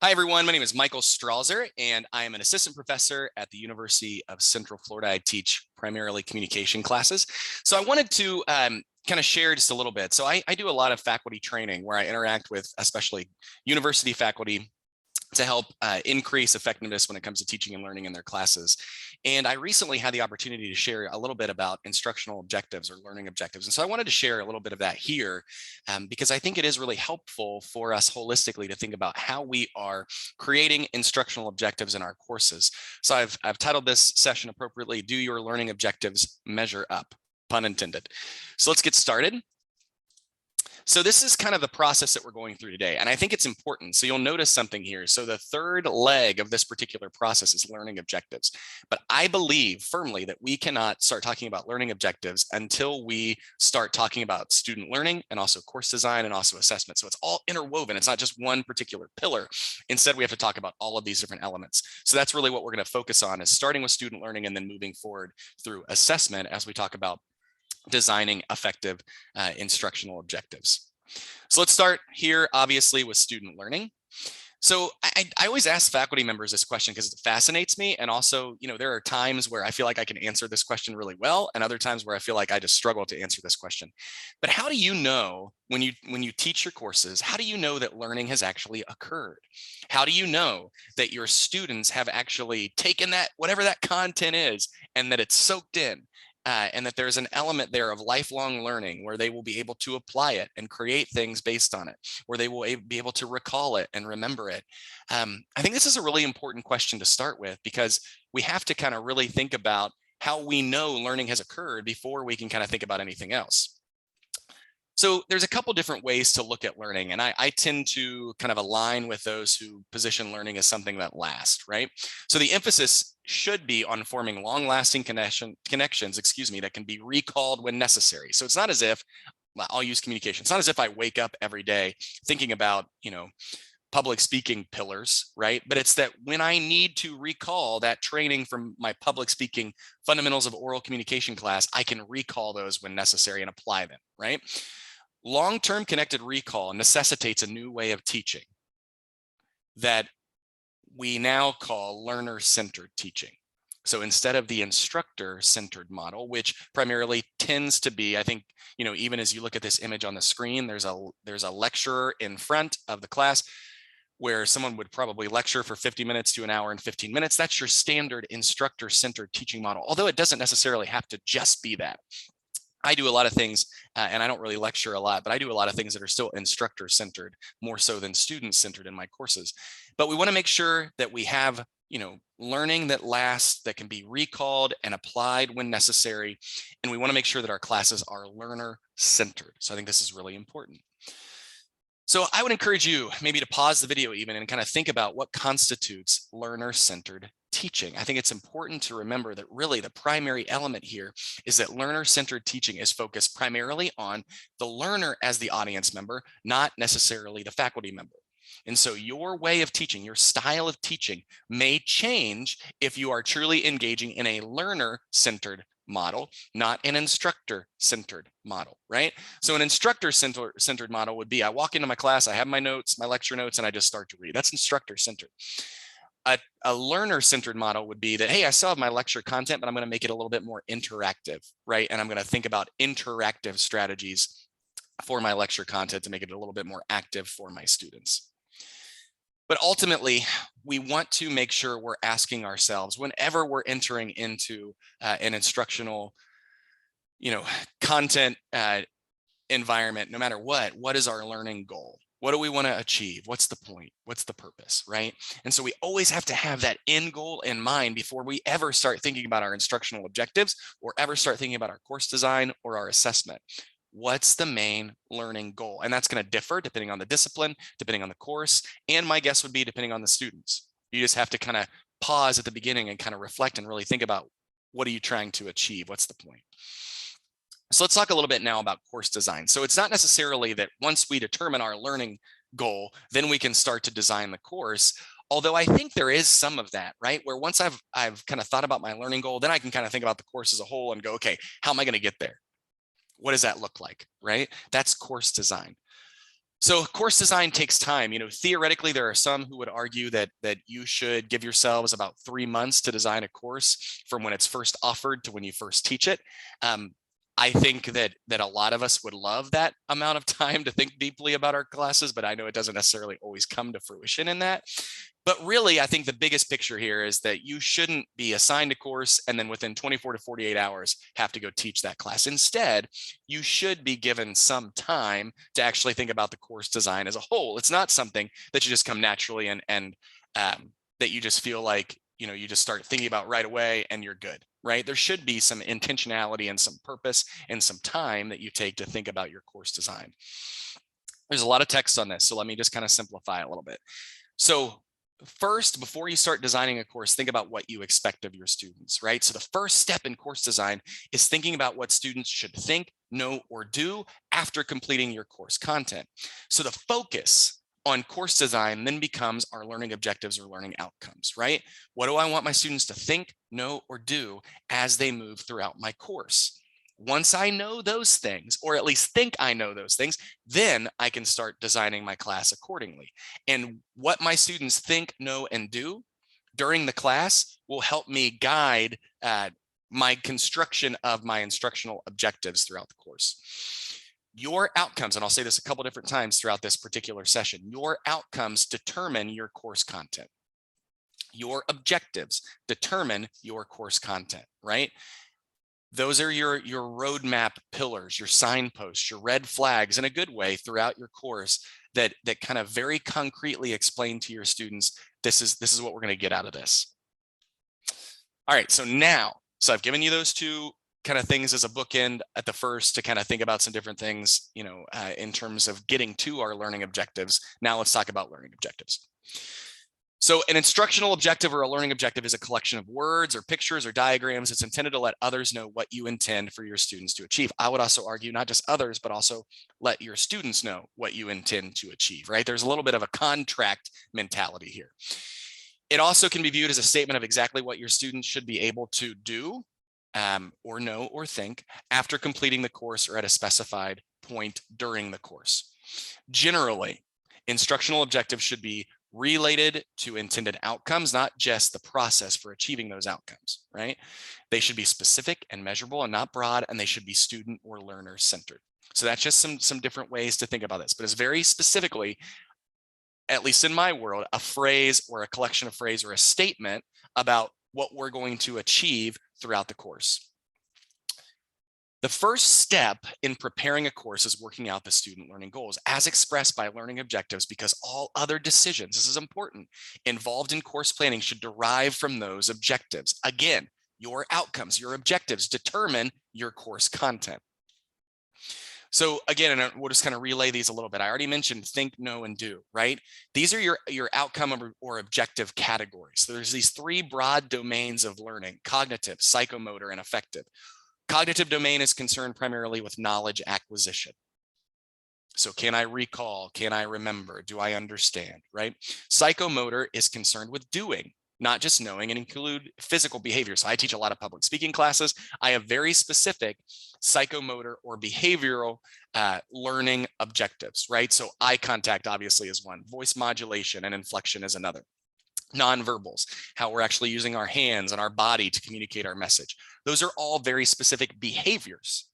Hi, everyone. My name is Michael Strauser, and I am an assistant professor at the University of Central Florida. I teach primarily communication classes. So I wanted to kind of share just a little bit. So I do a lot of faculty training where I interact with especially university faculty to help increase effectiveness when it comes to teaching and learning in their classes. And I recently had the opportunity to share a little bit about instructional objectives or learning objectives. And so I wanted to share a little bit of that here because I think it is really helpful for us holistically to think about how we are creating instructional objectives in our courses. So I've titled this session appropriately, Do Your Learning Objectives Measure Up? Pun intended. So let's get started. So this is kind of the process that we're going through today, and I think it's important. So you'll notice something here. So the third leg of this particular process is learning objectives. But I believe firmly that we cannot start talking about learning objectives until we start talking about student learning and also course design and also assessment. So it's all interwoven. It's not just one particular pillar. Instead, we have to talk about all of these different elements. So that's really what we're going to focus on, is starting with student learning and then moving forward through assessment as we talk about designing effective instructional objectives. So let's start here, obviously, with student learning. So I always ask faculty members this question because it fascinates me. And also, there are times where I feel like I can answer this question really well, and other times where I feel like I just struggle to answer this question. But how do you know when you teach your courses, how do you know that learning has actually occurred? How do you know that your students have actually taken that, whatever that content is, and that it's soaked in? And that there's an element there of lifelong learning where they will be able to apply it and create things based on it, where they will be able to recall it and remember it. I think this is a really important question to start with, because we have to kind of really think about how we know learning has occurred before we can kind of think about anything else. So there's a couple different ways to look at learning, and I tend to kind of align with those who position learning as something that lasts, right? So the emphasis should be on forming long-lasting connections, that can be recalled when necessary. So it's not as if, I'll use communication. It's not as if I wake up every day thinking about, public speaking pillars, right? But it's that when I need to recall that training from my public speaking fundamentals of oral communication class, I can recall those when necessary and apply them, right? Long-term connected recall necessitates a new way of teaching that we now call learner-centered teaching. So instead of the instructor-centered model, which primarily tends to be, I think, even as you look at this image on the screen, there's a lecturer in front of the class where someone would probably lecture for 50 minutes to an hour and 15 minutes. That's your standard instructor-centered teaching model, although it doesn't necessarily have to just be that. I do a lot of things, and I don't really lecture a lot, but I do a lot of things that are still instructor-centered, more so than student-centered in my courses. But we want to make sure that we have, learning that lasts, that can be recalled and applied when necessary. And we want to make sure that our classes are learner-centered. So I think this is really important. So I would encourage you maybe to pause the video even and kind of think about what constitutes learner-centered teaching. I think it's important to remember that really the primary element here is that learner-centered teaching is focused primarily on the learner as the audience member, not necessarily the faculty member. And so your way of teaching, your style of teaching may change if you are truly engaging in a learner-centered model, not an instructor-centered model, right? So an instructor-centered model would be, I walk into my class, I have my notes, my lecture notes, and I just start to read. That's instructor-centered. A learner-centered model would be that, hey, I still have my lecture content, but I'm going to make it a little bit more interactive, right? And I'm going to think about interactive strategies for my lecture content to make it a little bit more active for my students. But ultimately, we want to make sure we're asking ourselves, whenever we're entering into an instructional, content environment, no matter what is our learning goal? What do we want to achieve? What's the point? What's the purpose, right? And so we always have to have that end goal in mind before we ever start thinking about our instructional objectives or ever start thinking about our course design or our assessment. What's the main learning goal? And that's going to differ depending on the discipline, depending on the course, and my guess would be depending on the students. You just have to kind of pause at the beginning and kind of reflect and really think about, what are you trying to achieve? What's the point? So let's talk a little bit now about course design. So it's not necessarily that once we determine our learning goal, then we can start to design the course. Although I think there is some of that, right? Where once I've kind of thought about my learning goal, then I can kind of think about the course as a whole and go, okay, how am I going to get there? What does that look like, right? That's course design. So course design takes time. Theoretically, there are some who would argue that you should give yourselves about 3 months to design a course from when it's first offered to when you first teach it. I think that a lot of us would love that amount of time to think deeply about our classes, but I know it doesn't necessarily always come to fruition in that. But really, I think the biggest picture here is that you shouldn't be assigned a course and then within 24 to 48 hours have to go teach that class. Instead, you should be given some time to actually think about the course design as a whole. It's not something that you just come naturally and that you just feel like you just start thinking about right away and you're good, right? There should be some intentionality and some purpose and some time that you take to think about your course design. There's a lot of text on this, so let me just kind of simplify a little bit. So first, before you start designing a course, think about what you expect of your students, right? So the first step in course design is thinking about what students should think, know, or do after completing your course content. So the focus on course design then becomes our learning objectives or learning outcomes, right? What do I want my students to think, know, or do as they move throughout my course? Once I know those things, or at least think I know those things, then I can start designing my class accordingly. And what my students think, know, and do during the class will help me guide my construction of my instructional objectives throughout the course. Your outcomes, and I'll say this a couple different times throughout this particular session, your outcomes determine your course content. Your objectives determine your course content, right? Those are your roadmap pillars, your signposts, your red flags in a good way throughout your course that kind of very concretely explain to your students, this is what we're going to get out of this. All right, so I've given you those two kind of things as a bookend at the first to kind of think about some different things, in terms of getting to our learning objectives. Now let's talk about learning objectives. So an instructional objective or a learning objective is a collection of words or pictures or diagrams. It's intended to let others know what you intend for your students to achieve. I would also argue not just others, but also let your students know what you intend to achieve, right? There's a little bit of a contract mentality here. It also can be viewed as a statement of exactly what your students should be able to do or know or think after completing the course or at a specified point during the course. Generally, instructional objectives should be related to intended outcomes, not just the process for achieving those outcomes, right? They should be specific and measurable and not broad, and they should be student or learner centered. So that's just some different ways to think about this, but it's very specifically, at least in my world, a phrase or a collection of phrases or a statement about what we're going to achieve throughout the course. The first step in preparing a course is working out the student learning goals as expressed by learning objectives, because all other decisions, this is important, involved in course planning should derive from those objectives. Again, your outcomes, your objectives determine your course content. So again, and we'll just kind of relay these a little bit. I already mentioned think, know, and do, right? These are your outcome or objective categories. So there's these three broad domains of learning: cognitive, psychomotor, and affective. Cognitive domain is concerned primarily with knowledge acquisition. So can I recall? Can I remember? Do I understand, right? Psychomotor is concerned with doing, not just knowing, and include physical behavior. So I teach a lot of public speaking classes. I have very specific psychomotor or behavioral learning objectives, right? So eye contact obviously is one, voice modulation and inflection is another. Nonverbals, how we're actually using our hands and our body to communicate our message. Those are all very specific behaviors.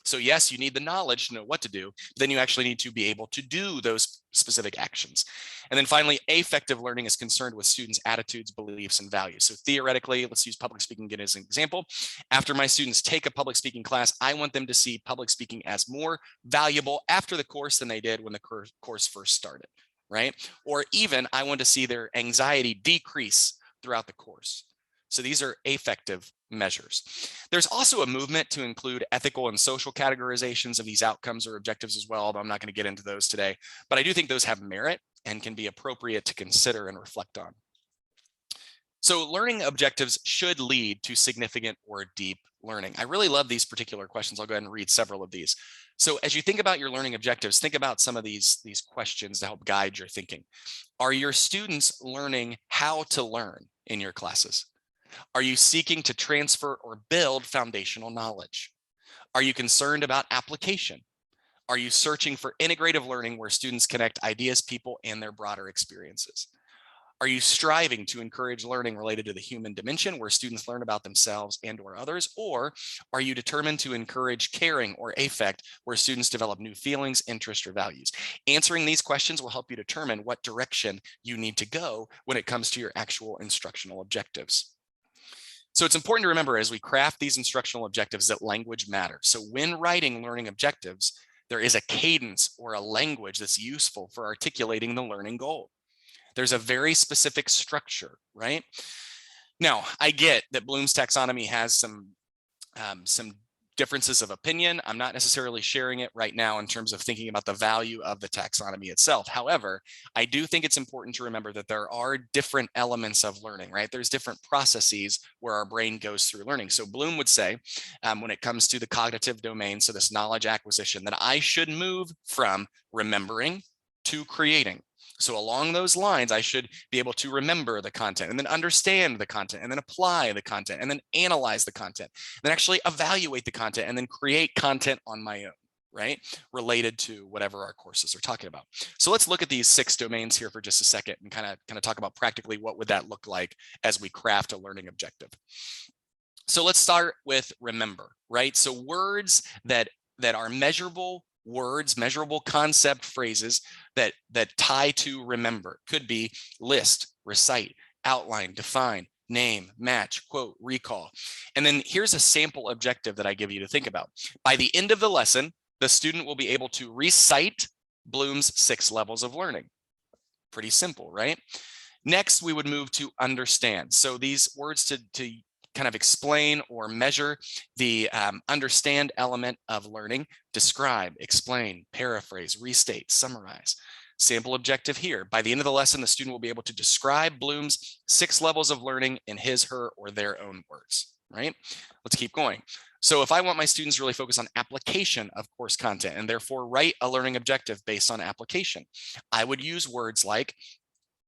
So yes, you need the knowledge to know what to do, but then you actually need to be able to do those specific actions. And then finally, affective learning is concerned with students' attitudes, beliefs, and values. So theoretically, let's use public speaking again as an example. After my students take a public speaking class, I want them to see public speaking as more valuable after the course than they did when the course first started, right? Or even I want to see their anxiety decrease throughout the course. So these are affective measures. There's also a movement to include ethical and social categorizations of these outcomes or objectives as well, although I'm not going to get into those today. But I do think those have merit and can be appropriate to consider and reflect on. So learning objectives should lead to significant or deep learning. I really love these particular questions. I'll go ahead and read several of these. So as you think about your learning objectives, think about some of these questions to help guide your thinking. Are your students learning how to learn in your classes? Are you seeking to transfer or build foundational knowledge? Are you concerned about application? Are you searching for integrative learning where students connect ideas, people, and their broader experiences? Are you striving to encourage learning related to the human dimension where students learn about themselves and or others? Or are you determined to encourage caring or affect where students develop new feelings, interests, or values? Answering these questions will help you determine what direction you need to go when it comes to your actual instructional objectives. So it's important to remember as we craft these instructional objectives that language matters. So when writing learning objectives, there is a cadence or a language that's useful for articulating the learning goal. There's a very specific structure, right? Now, I get that Bloom's taxonomy has some differences of opinion. I'm not necessarily sharing it right now in terms of thinking about the value of the taxonomy itself. However, I do think it's important to remember that there are different elements of learning, right? There's different processes where our brain goes through learning. So Bloom would say, when it comes to the cognitive domain, so this knowledge acquisition, that I should move from remembering to creating. So along those lines, I should be able to remember the content and then understand the content and then apply the content and then analyze the content, then actually evaluate the content and then create content on my own, right? Related to whatever our courses are talking about. So let's look at these 6 domains here for just a second and kind of talk about practically what would that look like as we craft a learning objective. So let's start with remember, right? So words that are measurable words, measurable concept phrases that tie to remember. Could be list, recite, outline, define, name, match, quote, recall. And then here's a sample objective that I give you to think about. By the end of the lesson, the student will be able to recite Bloom's 6 levels of learning. Pretty simple, right? Next, we would move to understand. So these words to kind of explain or measure the understand element of learning: describe, explain, paraphrase, restate, summarize. Sample objective here. By the end of the lesson, the student will be able to describe Bloom's 6 levels of learning in his, her, or their own words, right? Let's keep going. So if I want my students to really focus on application of course content and therefore write a learning objective based on application, I would use words like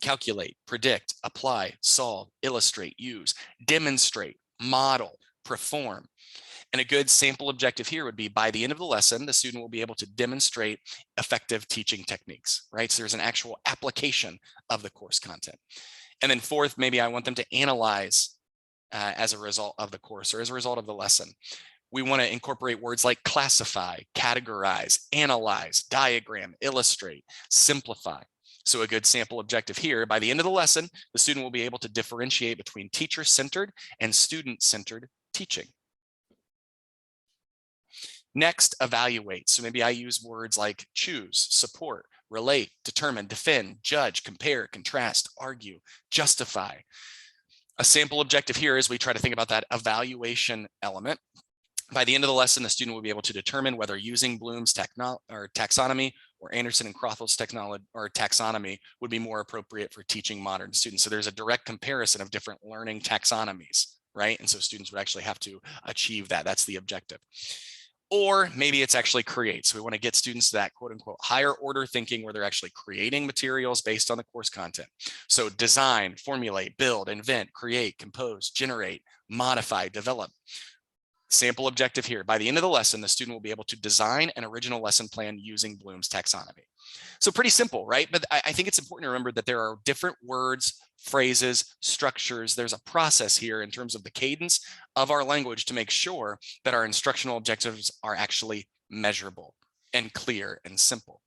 calculate, predict, apply, solve, illustrate, use, demonstrate, model, perform. And a good sample objective here would be by the end of the lesson, the student will be able to demonstrate effective teaching techniques, right? So there's an actual application of the course content. And then fourth, maybe I want them to analyze as a result of the course or as a result of the lesson. We want to incorporate words like classify, categorize, analyze, diagram, illustrate, simplify. So a good sample objective here, by the end of the lesson, the student will be able to differentiate between teacher-centered and student-centered teaching. Next, evaluate. So maybe I use words like choose, support, relate, determine, defend, judge, compare, contrast, argue, justify. A sample objective here is we try to think about that evaluation element. By the end of the lesson, the student will be able to determine whether using Bloom's taxonomy or Anderson and Crothel's taxonomy would be more appropriate for teaching modern students. So there's a direct comparison of different learning taxonomies, right? And so students would actually have to achieve that. That's the objective. Or maybe it's actually create. So we want to get students to that quote unquote higher order thinking where they're actually creating materials based on the course content. So design, formulate, build, invent, create, compose, generate, modify, develop. Sample objective here. By the end of the lesson, the student will be able to design an original lesson plan using Bloom's taxonomy. So pretty simple, right? But I think it's important to remember that there are different words, phrases, structures. There's a process here in terms of the cadence of our language to make sure that our instructional objectives are actually measurable and clear and simple.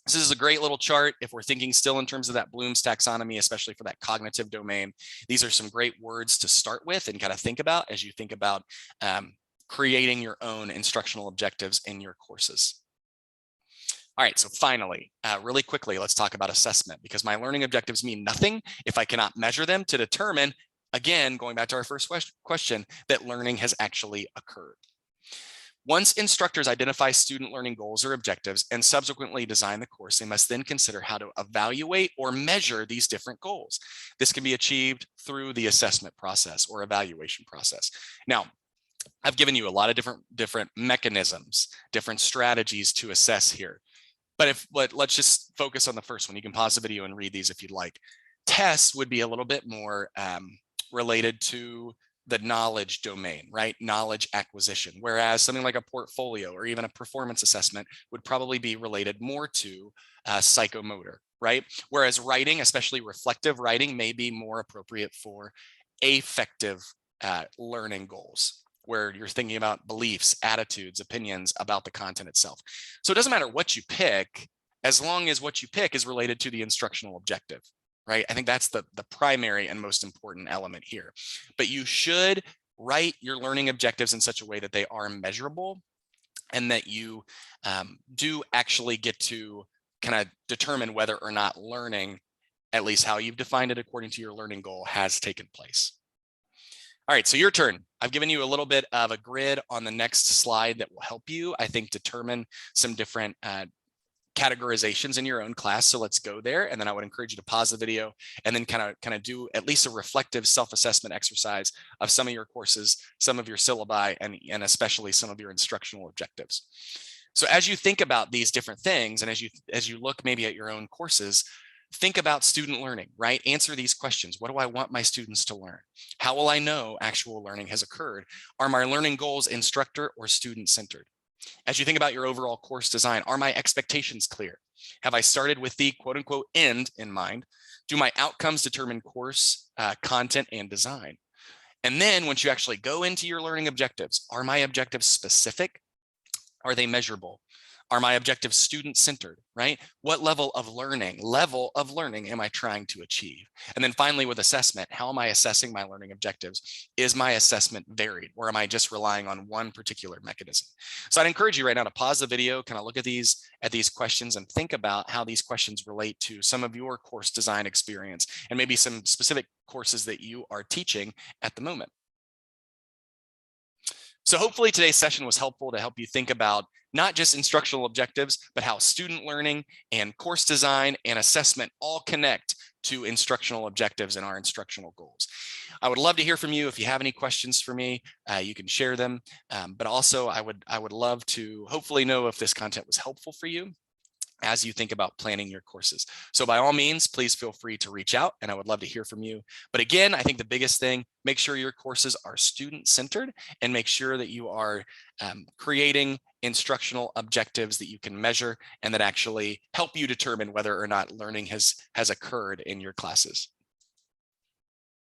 This is a great little chart if we're thinking still in terms of that Bloom's taxonomy, especially for that cognitive domain. These are some great words to start with and kind of think about as you think about creating your own instructional objectives in your courses. All right, so finally, really quickly, let's talk about assessment, because my learning objectives mean nothing if I cannot measure them to determine, again, going back to our first question, that learning has actually occurred. Once instructors identify student learning goals or objectives and subsequently design the course, they must then consider how to evaluate or measure these different goals. This can be achieved through the assessment process or evaluation process. Now, I've given you a lot of different mechanisms, different strategies to assess here. But let's just focus on the first one. You can pause the video and read these if you'd like. Tests would be a little bit more related to the knowledge domain, right? Knowledge acquisition. Whereas something like a portfolio or even a performance assessment would probably be related more to psychomotor, right? Whereas writing, especially reflective writing, may be more appropriate for affective learning goals, where you're thinking about beliefs, attitudes, opinions about the content itself. So it doesn't matter what you pick, as long as what you pick is related to the instructional objective, right? I think that's the primary and most important element here. But you should write your learning objectives in such a way that they are measurable and that you do actually get to kind of determine whether or not learning, at least how you've defined it according to your learning goal, has taken place. All right, so your turn. I've given you a little bit of a grid on the next slide that will help you, I think, determine some different categorizations in your own class. So let's go there. And then I would encourage you to pause the video and then kind of do at least a reflective self-assessment exercise of some of your courses, some of your syllabi, and especially some of your instructional objectives. So as you think about these different things, and as you look maybe at your own courses, think about student learning, right? Answer these questions. What do I want my students to learn? How will I know actual learning has occurred? Are my learning goals instructor or student centered? As you think about your overall course design, are my expectations clear? Have I started with the quote unquote end in mind? Do my outcomes determine course content and design? And then once you actually go into your learning objectives, are my objectives specific? Are they measurable? Are my objectives student-centered, right? What level of learning am I trying to achieve? And then finally with assessment, how am I assessing my learning objectives? Is my assessment varied, or am I just relying on one particular mechanism? So I'd encourage you right now to pause the video, kind of look at these questions and think about how these questions relate to some of your course design experience and maybe some specific courses that you are teaching at the moment. So hopefully today's session was helpful to help you think about not just instructional objectives, but how student learning and course design and assessment all connect to instructional objectives and our instructional goals. I would love to hear from you. If you have any questions for me, you can share them. But also I would love to hopefully know if this content was helpful for you as you think about planning your courses. So by all means, please feel free to reach out and I would love to hear from you. But again, I think the biggest thing, make sure your courses are student-centered and make sure that you are creating instructional objectives that you can measure and that actually help you determine whether or not learning has occurred in your classes.